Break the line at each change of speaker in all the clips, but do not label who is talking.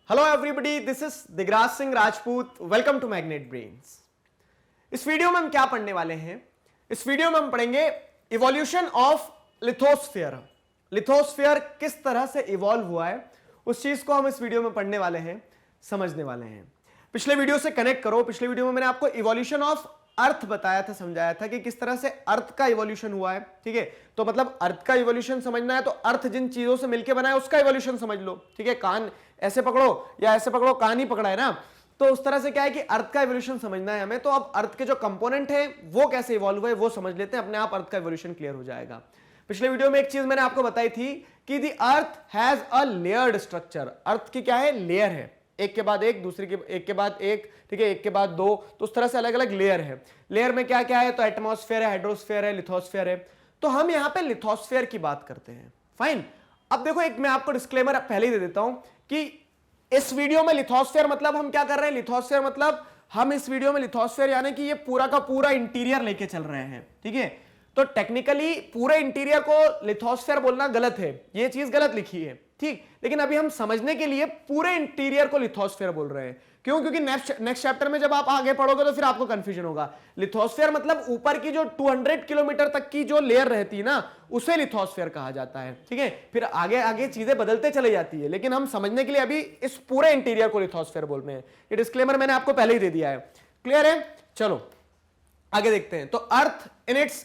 Hello everybody, this is Digraj Singh Rajput. Welcome to Magnet Brains. इस video में हम क्या पढ़ने वाले हैं? इस वीडियो में हम पढ़ेंगे इवोल्यूशन ऑफ लिथोस्फीयर। लिथोस्फीयर किस तरह से इवॉल्व हुआ है, उस चीज को हम इस वीडियो में पढ़ने वाले हैं, समझने वाले हैं। पिछले वीडियो से कनेक्ट करो। पिछले वीडियो में मैंने आपको इवोल्यूशन ऑफ अर्थ बताया था, समझाया था कि किस तरह से अर्थ का इवोल्यूशन हुआ है। ठीक है, तो मतलब अर्थ का इवोल्यूशन समझना है तो अर्थ जिन चीजों से मिलकर बना है उसका इवोल्यूशन समझ लो। ठीक है, कान ऐसे पकड़ो या ऐसे पकड़ो, कान ही पकड़ा है ना, तो उस तरह से क्या है कि अर्थ का इवोल्यूशन समझना है हमें। तो अब अर्थ के जो कंपोनेंट है वो कैसे इवॉल्व हुए वो समझ लेते हैं, अपने आप अर्थ का इवोल्यूशन क्लियर हो जाएगा। पिछले वीडियो में एक चीज मैंने आपको बताई थी कि the earth has a layered structure. Earth की क्या है? लेयर है, एक के बाद एक, दूसरे के एक के बाद एक, ठीक है, एक के बाद दो, तो उस तरह से अलग अलग लेयर है। लेयर में क्या क्या है? तो एटमॉस्फेयर है, हाइड्रोस्फीयर है, लिथोस्फीयर है। तो हम यहां पे लिथोस्फीयर की बात करते हैं। फाइन। अब देखो, एक मैं आपको डिस्क्लेमर पहले ही दे देता हूं कि इस वीडियो में लिथोस्फीयर मतलब हम क्या कर रहे हैं? लिथोस्फीयर मतलब हम इस वीडियो में लिथोस्फीयर यानी कि ये पूरा का पूरा इंटीरियर लेके चल रहे हैं। ठीक है, तो टेक्निकली पूरे इंटीरियर को लिथोस्फीयर बोलना गलत है, ये चीज गलत लिखी है। ठीक, लेकिन अभी हम समझने के लिए पूरे इंटीरियर को लिथोस्फीयर बोल रहे हैं। क्यों? क्योंकि नेक्स्ट चैप्टर में जब आप आगे पढ़ोगे तो फिर आपको कंफ्यूजन होगा। लिथोस्फीयर मतलब ऊपर की जो 200 किलोमीटर तक की जो लेयर रहती है ना, उसे लिथोस्फीयर कहा जाता है। ठीक है, फिर आगे आगे चीजें बदलते चले जाती है, लेकिन हम समझने के लिए अभी इस पूरे इंटीरियर को लिथोस्फीयर बोल रहे हैं। ये डिस्क्लेमर मैंने आपको पहले ही दे दिया है। क्लियर है? चलो आगे देखते हैं। तो earth in its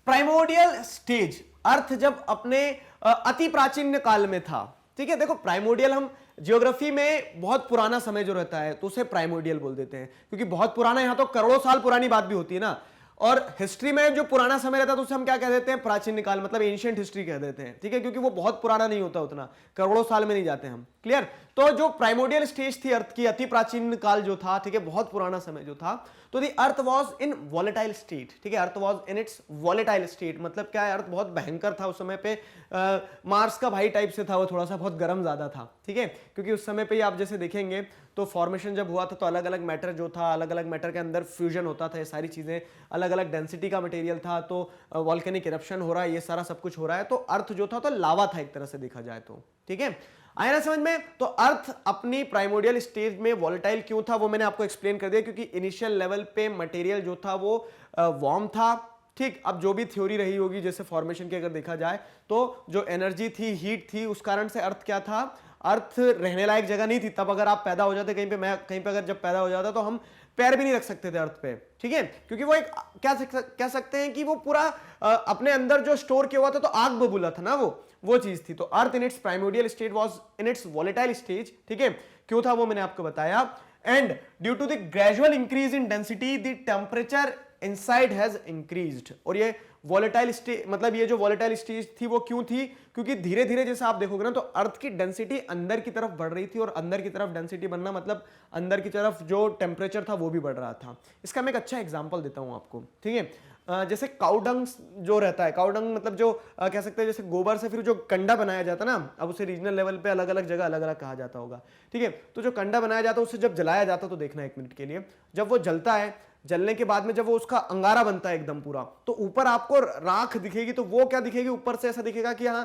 primordial stage, अर्थ जब अपने अति प्राचीन काल में था। ठीक है, देखो प्राइमोडियल हम ज्योग्राफी में बहुत पुराना समय जो रहता है तो उसे प्राइमोडियल बोल देते हैं, क्योंकि बहुत पुराना, यहां तो करोड़ों साल पुरानी बात भी होती है ना। और हिस्ट्री में जो पुराना समय रहता है तो उसे हम क्या कह देते हैं? प्राचीन काल, मतलब एंशिएंट हिस्ट्री कह देते हैं। ठीक है, क्योंकि वो बहुत पुराना नहीं होता, उतना करोड़ों साल में नहीं जाते हम। क्लियर? तो जो प्राइमोडियल स्टेज थी अर्थ की, अति प्राचीन काल जो था, ठीक है, बहुत पुराना समय जो था, तो the earth was in volatile state. ठीक है, earth was in its volatile state मतलब क्या है? अर्थ बहुत भयंकर था उस समय पे। मार्स का भाई टाइप से था वो, थोड़ा सा बहुत गर्म ज्यादा था। ठीक है, क्योंकि उस समय पे आप जैसे देखेंगे तो फॉर्मेशन जब हुआ था तो अलग अलग मैटर जो था, अलग अलग मैटर के अंदर फ्यूजन होता था, ये सारी चीजें अलग अलग डेंसिटी का मटेरियल था, तो वॉल्केनिक इरप्शन हो रहा है, ये सारा सब कुछ हो रहा है। तो अर्थ जो था तो लावा था एक तरह से देखा जाए तो। ठीक है, आया ना समझ में? तो अर्थ अपनी प्राइमोडियल स्टेज में वॉलेटाइल क्यों था वो मैंने आपको एक्सप्लेन कर दिया, क्योंकि इनिशियल लेवल पे मटेरियल जो था वो वार्म था। ठीक, अब जो भी थ्योरी रही होगी, जैसे फॉर्मेशन की अगर देखा जाए तो जो एनर्जी थी, हीट थी, उस कारण से अर्थ क्या था? अर्थ रहने लायक जगह नहीं थी। तब अगर आप पैदा हो जाते कहीं पे, मैं कहीं पे अगर जब पैदा हो जाता तो हम पैर भी नहीं रख सकते थे अर्थ पे। ठीक है, क्योंकि वो एक क्या कह सकते हैं कि वो पूरा अपने अंदर जो स्टोर किया हुआ था, तो आग बबूला था ना, वो चीज थी। तो earth in its primordial state was in its volatile stage. ठीक है, क्यों था वो मैंने आपको बताया। And due to the gradual increase in density the temperature inside has increased. और ये वॉलेटाइल स्टेज मतलब ये जो वॉलेटाइल स्टेज थी वो क्यों थी? क्योंकि धीरे धीरे जैसे आप देखोगे ना तो अर्थ की डेंसिटी अंदर की तरफ बढ़ रही थी, और अंदर की तरफ डेंसिटी बढ़ना मतलब अंदर की तरफ जो टेम्परेचर था वो भी बढ़ रहा था। इसका मैं एक अच्छा एग्जांपल देता हूं आपको। ठीक है, जैसे काउडंग जो रहता है, काउडंग मतलब जो कह सकते हैं जैसे गोबर से फिर जो कंडा बनाया जाता है ना, अब उसे रीजनल लेवल पे अलग अलग जगह अलग अलग कहा जाता होगा। ठीक है, तो जो कंडा बनाया जाता है उसे जब जलाया जाता है तो देखना एक मिनट के लिए, जब वो जलता है, जलने के बाद में जब वो उसका अंगारा बनता है एकदम पूरा, तो ऊपर आपको राख दिखेगी। तो वो क्या दिखेगी? ऊपर से ऐसा दिखेगा कि हाँ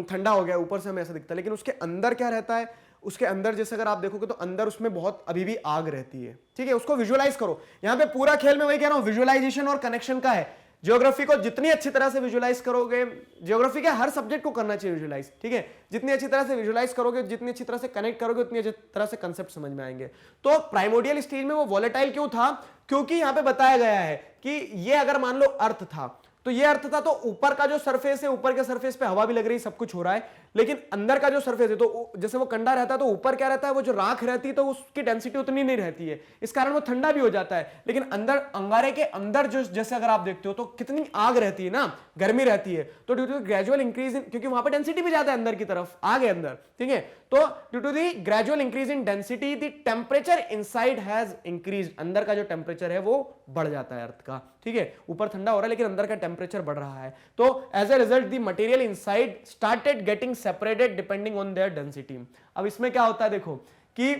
ठंडा हो गया, ऊपर से हमें ऐसा दिखता है, लेकिन उसके अंदर क्या रहता है? उसके अंदर जैसे अगर आप देखोगे तो अंदर उसमें बहुत अभी भी आग रहती है। ठीक है, उसको विजुअलाइज करो। यहां पे पूरा खेल में वही कह रहा हूं, विजुअलाइजेशन और कनेक्शन का है। ज्योग्राफी को जितनी अच्छी तरह से विजुअलाइज करोगे, ज्योग्राफी के हर सब्जेक्ट को करना चाहिए विजुअलाइज। ठीक है, जितनी अच्छी तरह से विजुअलाइज करोगे, जितनी अच्छी तरह से कनेक्ट करोगे, उतनी अच्छी तरह से कंसेप्ट समझ में आएंगे। तो प्राइमोडियल स्टेज में वो वॉलेटाइल क्यों था? क्योंकि यहां पे बताया गया है कि ये अगर मान लो अर्थ था, तो ये अर्थ था, तो ऊपर का जो सरफेस है, ऊपर के सरफेस पे हवा भी लग रही है, सब कुछ हो रहा है, लेकिन अंदर का जो सरफेस है, तो जैसे वो कंडा रहता है तो ऊपर क्या रहता है? वो जो राख रहती है तो उसकी डेंसिटी उतनी नहीं रहती है, इस कारण वो ठंडा भी हो जाता है। लेकिन अंदर अंगारे के अंदर जो जैसे अगर आप देखते हो तो कितनी आग रहती है ना, गर्मी रहती है। तो due to gradual increase in, क्योंकि वहां पर डेंसिटी भी ज्यादा है अंदर की तरफ, आग है अंदर। ठीक है, तो due to the gradual increase in density the temperature inside has increase, अंदर का जो टेम्परेचर है वो बढ़ जाता है अर्थ का। ठीक है, ऊपर ठंडा हो रहा है लेकिन अंदर का टेम्परेचर बढ़ रहा है। तो as a result the material inside started getting separated depending on their density. अब इसमें क्या होता है देखो कि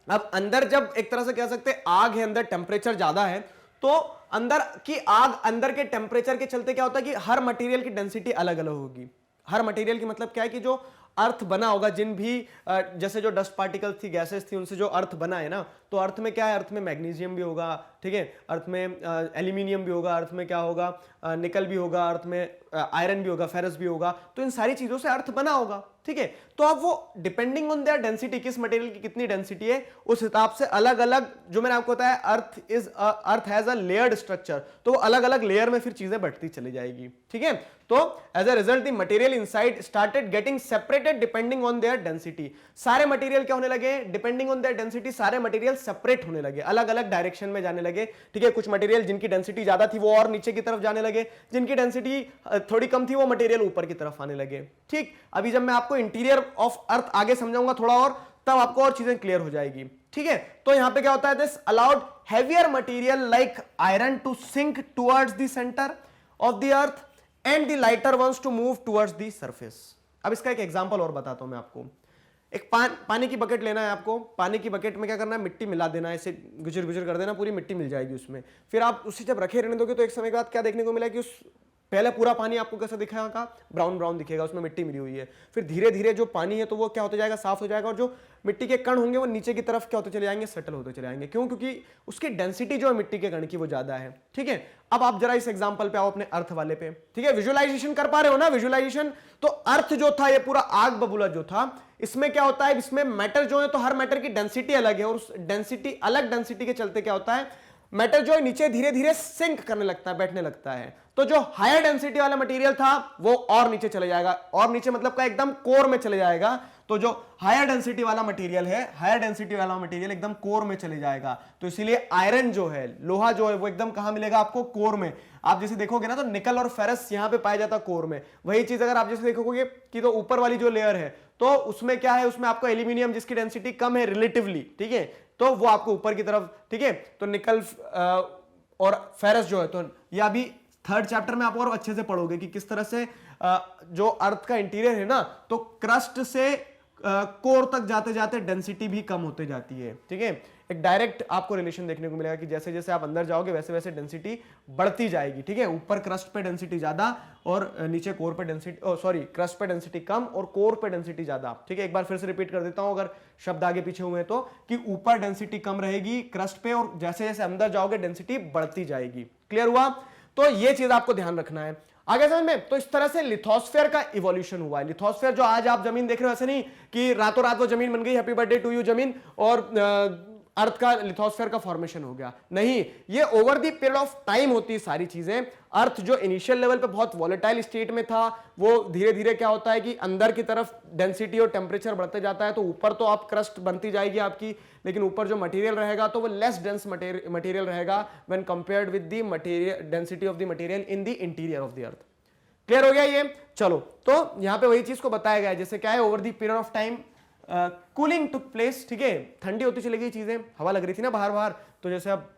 अब अंदर जब एक तरह से कह सकते हैं आग है, अंदर टेम्परेचर ज्यादा है, तो अंदर की आग, अंदर के टेम्परेचर के चलते क्या होता है कि हर मटेरियल की डेंसिटी अलग अलग होगी। हर मटेरियल की मतलब क्या है कि जो अर्थ बना होगा, जिन भी जैसे जो डस्ट पार्टिकल थी, गैसेस थी, उनसे जो अर्थ बना है ना, तो अर्थ में क्या है, अर्थ में मैग्नीशियम भी होगा, ठीक है, अर्थ में एल्यूमिनियम भी होगा, अर्थ में क्या होगा, निकल भी होगा, अर्थ में आयरन भी होगा, फेरस भी होगा, तो इन सारी चीजों से अर्थ बना होगा, ठीक है। तो अब वो डिपेंडिंग ऑन देयर डेंसिटी, किस मटेरियल की कितनी डेंसिटी है, उस हिसाब से अलग अलग, जो मैंने आपको बताया अर्थ हैज अ लेयर्ड स्ट्रक्चर, तो अलग अलग लेयर में फिर चीजें बढ़ती चली जाएगी, ठीक है। तो as a result the material inside started getting separated depending on their density. सारे मटेरियल क्या होने लगे, डिपेंडिंग ऑन देयर डेंसिटी सारे मटेरियल सेपरेट होने लगे, अलग अलग डायरेक्शन में जाने लगे, ठीक है। कुछ मटेरियल जिनकी डेंसिटी ज्यादा थी वो और नीचे की तरफ जाने लगे, जिनकी डेंसिटी थोड़ी कम थी वो मटेरियल ऊपर की तरफ आने लगे, ठीक। अभी जब मैं आपको इंटीरियर ऑफ अर्थ आगे समझाऊंगा थोड़ा और, तब आपको और चीजें क्लियर हो जाएगी, ठीक है। तो यहां पे क्या होता है, this allowed heavier material like iron to sink towards the centre of the earth and the lighter ones to move towards the surface. अब इसका एक एग्जांपल और बताता हूं मैं आपको। एक पानी की बकेट लेना है आपको, पानी की बकेट में क्या करना है, मिट्टी मिला देना है, ऐसे गुजर गुजर कर देना, पूरी मिट्टी मिल जाएगी उसमें। फिर आप उसे जब रखे रहने दोगे तो एक समय के बाद क्या देखने को मिला कि उस पहले पूरा पानी आपको कैसा दिखेगा, ब्राउन ब्राउन दिखेगा, उसमें मिट्टी मिली हुई है। फिर धीरे धीरे जो पानी है तो वो क्या होता जाएगा, साफ हो जाएगा, और जो मिट्टी के कण होंगे वो नीचे की तरफ क्या होते चले जाएंगे, सेटल होते चले जाएंगे। क्यों? क्योंकि उसकी डेंसिटी जो है मिट्टी के कण की वो ज्यादा है, ठीक है। अब आप जरा इस एग्जांपल पे आओ अपने अर्थ वाले पे, ठीक है। विजुअलाइजेशन कर पा रहे हो ना, विजुअलाइजेशन। तो अर्थ जो था, ये पूरा आग बबूला जो था, इसमें क्या होता है, इसमें मैटर जो है, तो हर मैटर की डेंसिटी अलग है, और उस डेंसिटी अलग डेंसिटी के चलते क्या होता है, मैटर जो है नीचे धीरे धीरे सिंक करने लगता है, बैठने लगता है। तो जो हायर डेंसिटी वाला मटेरियल था वो और नीचे चले जाएगा, और नीचे मतलब का एकदम कोर में चले जाएगा। तो जो हायर डेंसिटी वाला मटेरियल है, हायर डेंसिटी वाला मटेरियल एकदम कोर में चले जाएगा। तो इसीलिए आयरन जो है, लोहा जो है, वो एकदम कहां मिलेगा आपको, कोर में। आप जैसे देखोगे ना तो निकल और फेरस यहां पे पाया जाता कोर में। वही चीज अगर आप जैसे देखोगे कि तो ऊपर वाली जो लेयर है तो उसमें क्या है, उसमें आपको एल्यूमिनियम जिसकी डेंसिटी कम है रिलेटिवली, ठीक है, तो वो आपको ऊपर की तरफ, ठीक है। तो निकल और फेरस जो है, तो ये अभी थर्ड चैप्टर में आप और अच्छे से पढ़ोगे कि किस तरह से जो अर्थ का इंटीरियर है ना, तो क्रस्ट से कोर तक जाते जाते डेंसिटी भी कम होते जाती है, ठीक है। एक डायरेक्ट आपको रिलेशन देखने को मिलेगा कि जैसे जैसे आप अंदर जाओगे वैसे वैसे डेंसिटी बढ़ती जाएगी, ठीक है। ऊपर क्रस्ट पे डेंसिटी ज्यादा और नीचे कोर पे डेंसिटी, सॉरी, क्रस्ट पे डेंसिटी कम और कोर पे डेंसिटी ज्यादा, ठीक है। एक बार फिर से रिपीट कर देता हूं अगर शब्द आगे पीछे हुए तो, कि ऊपर डेंसिटी कम रहेगी क्रस्ट पे, और जैसे जैसे अंदर जाओगे डेंसिटी बढ़ती जाएगी। क्लियर हुआ? तो ये चीज आपको ध्यान रखना है। आगे समझ में? तो इस तरह से लिथोस्फेयर का इवोल्यूशन हुआ है। लिथोस्फेयर जो आज आप जमीन देख रहे हो, ऐसे नहीं कि रातों रात वो जमीन बन गई, हैप्पी बर्थडे टू यू जमीन, और अर्थ का लिथोस्फेयर का फॉर्मेशन हो गया, नहीं। ये over the period of time होती है सारी चीजें। अर्थ जो इनिशियल लेवल पे बहुत वॉलेटाइल स्टेट में था, वो धीरे धीरे क्या होता है कि अंदर की तरफ डेंसिटी और टेम्परेचर बढ़ते जाता है। तो ऊपर तो आप क्रस्ट बनती जाएगी आपकी, लेकिन ऊपर जो मटेरियल रहेगा तो वो लेस डेंस मटेरियल रहेगा when compared with the material density of the material in the interior of the earth. Clear हो गया ये? चलो, तो यहां पे वही चीज को बताया गया है, जैसे क्या है, over the period of time cooling took place, ठीक है। ठंडी होती चली गई चीजें, हवा लग रही थी ना बाहर बाहर, तो जैसे अब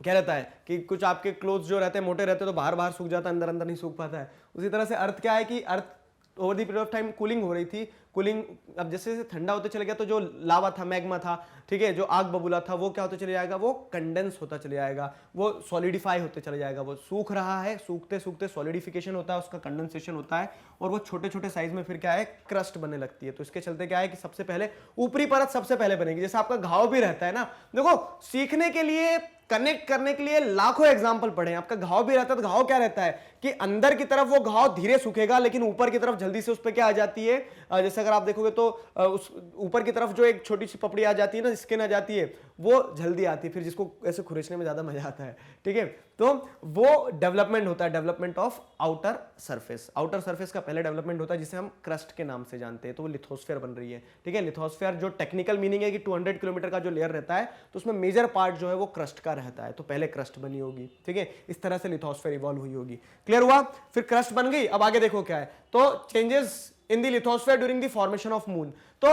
क्या रहता है कि कुछ आपके क्लोथ्स जो रहते हैं मोटे रहते हैं तो बाहर बाहर सूख जाता है, अंदर अंदर नहीं सूख पाता है। उसी तरह से अर्थ क्या है कि earth over the period of time cooling हो रही थी। कूलिंग अब जैसे जैसे ठंडा होते चले गया तो जो लावा था, मैग्मा था, ठीक है, जो आग बबूला था, वो क्या होते चले जाएगा, वो कंडेंस होता चले जाएगा, वो सॉलिडिफाई होते चले जाएगा। वो सूख रहा है, सूखते सूखते सॉलिडिफिकेशन होता है, उसका कंडेंसेशन होता है, और वो छोटे छोटे साइज में फिर क्या है, क्रस्ट बनने लगती है। तो इसके चलते क्या है कि सबसे पहले ऊपरी परत सबसे पहले बनेगी। जैसे आपका घाव भी रहता है ना, देखो सीखने के लिए, कनेक्ट करने के लिए लाखों एग्जाम्पल पढ़े। आपका घाव भी रहता है, तो घाव क्या रहता है कि अंदर की तरफ वो घाव धीरे सूखेगा, लेकिन ऊपर की तरफ जल्दी से उस पर क्या आ जाती है, जैसे अगर आप देखोगे तो उस ऊपर की तरफ जो एक छोटी सी पपड़ी आ जाती है ना, स्किन आ जाती है, वो जल्दी आती है, फिर जिसको ऐसे खुरचने में ज्यादा मजा आता है, ठीक है। तो वो डेवलपमेंट होता है, development of outer surface. Outer surface का पहले डेवलपमेंट होता है जिसे हम क्रस्ट के नाम से जानते हैं, तो वो लिथोस्फेयर बन रही है, ठीक है। लिथोस्फेयर जो टेक्निकल मीनिंग है कि 200 किलोमीटर का जो लेयर रहता है, तो उसमें मेजर पार्ट जो है वो क्रस्ट का रहता है, तो पहले क्रस्ट बनी होगी, ठीक है। इस तरह से लिथोस्फेयर इवॉल्व हुई होगी। क्लियर हुआ? फिर क्रस्ट बन गई। अब आगे देखो क्या है, तो changes in the lithosphere during the formation of moon. तो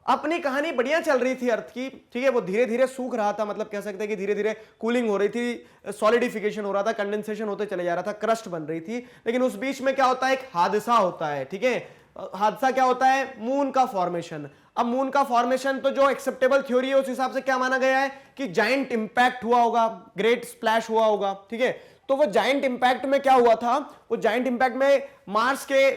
अपनी कहानी बढ़िया चल रही थी अर्थ की, ठीक है। वो धीरे धीरे सूख रहा था, मतलब कह सकते हैं कि धीरे धीरे कूलिंग हो रही थी, सॉलिडिफिकेशन हो रहा था, कंडेंसेशन होते चले जा रहा था, क्रस्ट बन रही थी। लेकिन उस बीच में क्या होता है, एक हादसा होता है, ठीक है। हादसा क्या होता है, मून का फॉर्मेशन। अब मून का फॉर्मेशन तो जो एक्सेप्टेबल थ्योरी है उस हिसाब से क्या माना गया है कि जायंट इंपैक्ट हुआ होगा, ग्रेट स्प्लैश हुआ होगा, ठीक है। तो वो जायंट इंपैक्ट में क्या हुआ था, वो जायंट इंपैक्ट में मार्स के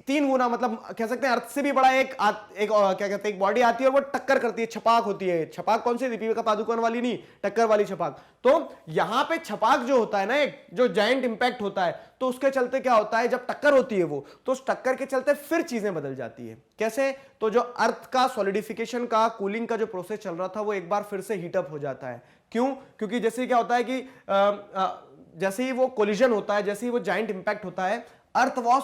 3 गुना, मतलब कह सकते हैं अर्थ से भी बड़ा एक क्या कहते हैं एक बॉडी आती है और वो टक्कर करती है, छपाक होती है। छपाक कौन सी? दीपिका पादुकोण वाली नहीं, टक्कर वाली छपाक। तो यहां पे छपाक जो होता है ना, एक जो जायंट इंपैक्ट होता है, तो उसके चलते क्या होता है, जब टक्कर होती है वो, तो उस टक्कर के चलते फिर चीजें बदल जाती है। कैसे? तो जो अर्थ का सॉलिडिफिकेशन का, कूलिंग का जो प्रोसेस चल रहा था, वो एक बार फिर से हीटअप हो जाता है। क्यों? क्योंकि जैसे क्या होता है कि जैसे ही वो कोलिजन होता है, जैसे ही वो जायंट इंपैक्ट होता है, अर्थ वॉज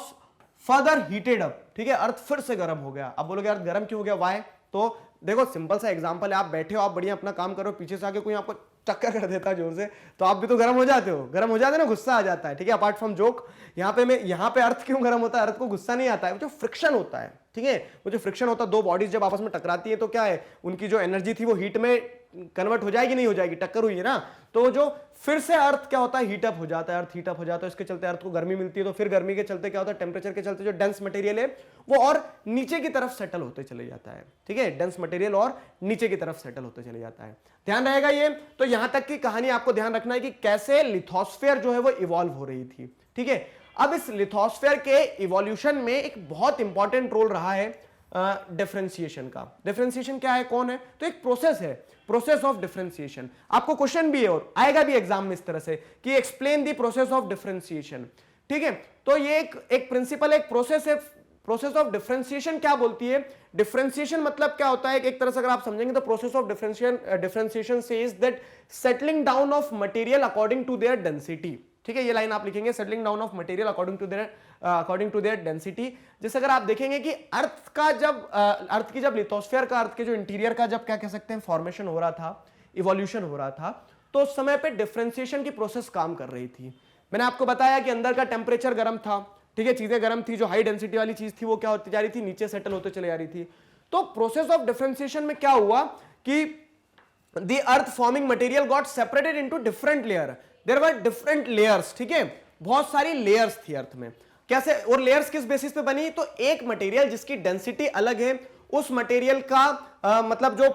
फर्दर हीटेड अप। ठीक है, अर्थ फिर से गर्म हो गया। अब बोलोगे अर्थ गर्म क्यों हो गया, वाई? तो देखो सिंपल सा एग्जांपल है, आप बैठे हो, आप बढ़िया अपना काम करो, पीछे से आके कोई आपको टक्कर कर देता है जोर से, तो आप भी तो गर्म हो जाते हो, गर्म हो जाते ना, गुस्सा आ जाता है। ठीक है, अपार्ट फ्रॉम जोक, यहाँ पे अर्थ क्यों गर्म होता है? अर्थ को गुस्सा नहीं आता है, वो जो फ्रिक्शन होता है। ठीक है, वो जो फ्रिक्शन होता है, दो बॉडीज जब आपस में टकराती है तो क्या है, उनकी जो एनर्जी थी वो हीट में कन्वर्ट हो जाएगी, नहीं हो जाएगी, टक्कर हुई है ना, तो जो फिर से अर्थ क्या होता है, हीटअप हो जाता है, अर्थ हीटअप हो जाता है, इसके चलते अर्थ को गर्मी मिलती है। तो फिर गर्मी के चलते क्या होता है, टेम्परेचर के चलते जो डेंस मटेरियल है वो और नीचे की तरफ सेटल होते चले जाता है। ठीक है, डेंस मटेरियल और नीचे की तरफ सेटल होते चले जाता है। ध्यान रहेगा ये। तो यहां तक की कहानी आपको ध्यान रखना है कि कैसे लिथोस्फीयर जो है वो इवॉल्व हो रही थी। ठीक है, अब इस लिथोस्फीयर के इवोल्यूशन में एक बहुत इंपॉर्टेंट रोल रहा है डिफरेंशिएशन का। डिफरेंशिएशन क्या है, कौन है? तो एक प्रोसेस है, प्रोसेस ऑफ डिफरेंशिएशन। आपको क्वेश्चन भी है और आएगा भी एग्जाम में इस तरह से कि explain the process of differentiation. ठीक है, तो ये एक प्रिंसिपल, एक प्रोसेस है। प्रोसेस ऑफ डिफरेंशिएशन क्या बोलती है? डिफरेंशिएशन मतलब क्या होता है, एक तरह से अगर आप समझेंगे तो process of differentiation says that settling down of material according to their density. ठीक है, ये लाइन आप लिखेंगे, settling down of material according to their density. जैसे अगर आप देखेंगे कि अर्थ की जब लिथोस्फीयर का, अर्थ के जो इंटीरियर का जब क्या कह सकते हैं फॉर्मेशन हो रहा था, इवोल्यूशन हो रहा था, तो उस समय पे डिफरेंशिएशन की प्रोसेस काम कर रही थी। मैंने आपको बताया कि अंदर का टेम्परेचर गर्म था। ठीक है, चीजें गर्म थी, जो हाई डेंसिटी वाली चीज थी वो क्या होती जा रही थी, नीचे सेटल होते चले जा रही थी। तो प्रोसेस ऑफ डिफरेंशिएशन में क्या हुआ कि the earth forming material got separated into different layer. There were different layers. ठीक है, बहुत सारी लेयर्स थी अर्थ में। कैसे? और लेयर्स किस बेसिस पे बनी? तो एक मटेरियल जिसकी डेंसिटी अलग है, उस मटेरियल का मतलब जो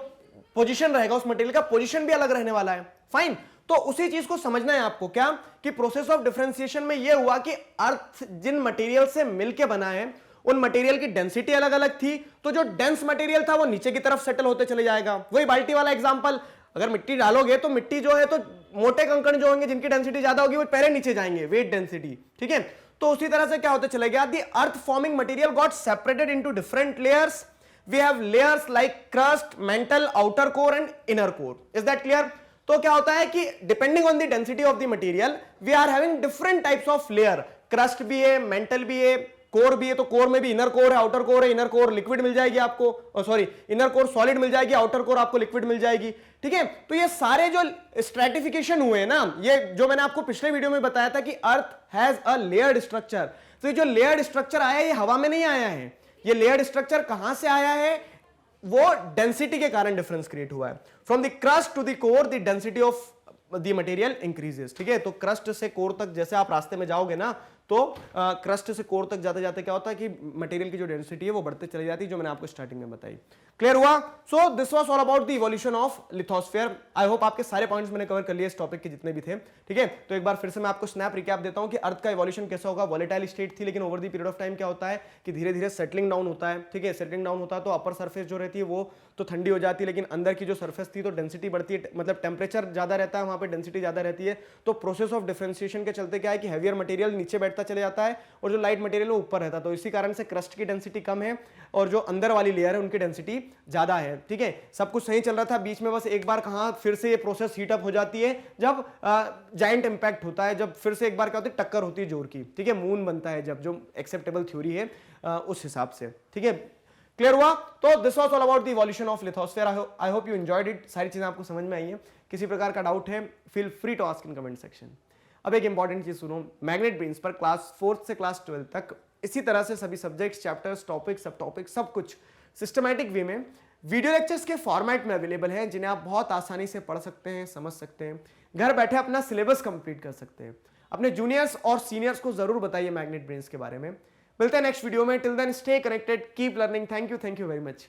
पोजीशन रहेगा, उस मटेरियल का पोजीशन भी अलग रहने वाला है। फाइन, तो उसी चीज को समझना है आपको, क्या कि प्रोसेस ऑफ डिफरेंशिएशन में यह हुआ कि अर्थ जिन मटेरियल से मिलके बना है, उन मटेरियल की डेंसिटी अलग अलग थी, तो जो डेंस मटेरियल था वो नीचे की तरफ सेटल होते चले जाएगा। वही बाल्टी वाला एग्जांपल, अगर मिट्टी डालोगे तो मिट्टी जो है, तो मोटे कंकड़ जो होंगे जिनकी डेंसिटी ज्यादा होगी वो पहले नीचे जाएंगे, वेट डेंसिटी। ठीक है, तो उसी तरह से क्या होते चले गया, the earth forming material got separated into different layers. We have layers like crust, mantle, outer core and inner core. Is that clear? तो क्या होता है कि depending on the density of the material we are having different types of layer. Crust भी है, mental भी है, core भी है, तो कोर में भी इनर कोर है, आउटर कोर है। इनर कोर लिक्विड मिल जाएगी आपको, सॉरी इनर कोर सॉलिड मिल जाएगी, आउटर कोर आपको लिक्विड मिल जाएगी। ठीक है, तो ये सारे जो स्ट्रैटिफिकेशन हुए ना, ये जो मैंने आपको पिछले वीडियो में बताया था कि अर्थ हैज अ लेयर्ड स्ट्रक्चर, तो ये जो लेयर्ड स्ट्रक्चर आया ये हवा में नहीं आया है। ये लेयर्ड स्ट्रक्चर कहां से आया है? वो डेंसिटी के कारण डिफरेंस क्रिएट हुआ है। From the crust to the core the density of the material increases. ठीक है, तो क्रस्ट से कोर तक जैसे आप रास्ते में जाओगे ना, तो क्रस्ट से कोर तक जाते जाते क्या होता है कि मटेरियल की जो डेंसिटी है वो बढ़ते चली जाती है, जो मैंने आपको स्टार्टिंग में बताई। क्लियर हुआ? So this was all about the evolution of lithosphere. I hope आपके सारे पॉइंट्स मैंने कवर कर लिए इस टॉपिक के जितने भी थे। ठीक है, तो एक बार फिर से मैं आपको स्नैप रिकैप देता हूं कि अर्थ का इवोल्यूशन कैसा होगा। वॉलेटाइल स्टेट थी, लेकिन over the period of time क्या होता है कि धीरे धीरे सेटलिंग डाउन होता है। ठीक है, सेटलिंग डाउन होता है तो अपर सर्फेस जो रहती है वो तो ठंडी हो जाती है, लेकिन अंदर की जो सर्फेस थी तो डेंसिटी बढ़ती है, मतलब टेम्परेचर ज्यादा रहता है, वहां पर डेंसिटी ज्यादा रहती है। तो प्रोसेस ऑफ डिफरेंशिएशन के चलते क्या है कि हैवियर मटेरियल नीचे बैठता चले जाता है और जो लाइट मटेरियल वो ऊपर रहता है। तो इसी कारण से क्रस्ट की डेंसिटी कम है और जो अंदर वाली लेयर है उनकी डेंसिटी ज्यादा है। ठीक है, सब कुछ सही चल रहा था, बीच में बस एक बार कहां फिर से ये प्रोसेस हीटअप हो जाती है जब जायंट इंपैक्ट होता है, जब फिर से एक बार क्या होती है टक्कर होती है जोर की। ठीक है, मून बनता है जब, जो एक्सेप्टेबल थ्योरी है उस हिसाब से। ठीक है, क्लियर हुआ? तो this was all about the evolution of lithosphere. I hope you enjoyed it. सारी चीजें आपको समझ में आई हैं। किसी प्रकार का डाउट है feel free to ask in comment section. अब एक इंपॉर्टेंट चीज सुनो, मैग्नेट ब्रेन्स पर क्लास 4th से क्लास 12 तक इसी तरह से सभी सब्जेक्ट्स, चैप्टर्स, टॉपिक, सब टॉपिक, सब कुछ सिस्टमैटिक वे में वीडियो लेक्चर्स के फॉर्मेट में अवेलेबल है, जिन्हें आप बहुत आसानी से पढ़ सकते हैं, समझ सकते हैं, घर बैठे अपना सिलेबस कंप्लीट कर सकते हैं। अपने जूनियर्स और सीनियर्स को जरूर बताइए मैग्नेट ब्रेन्स के बारे में। मिलते हैं नेक्स्ट वीडियो में। Till then stay connected, keep learning. Thank you very much.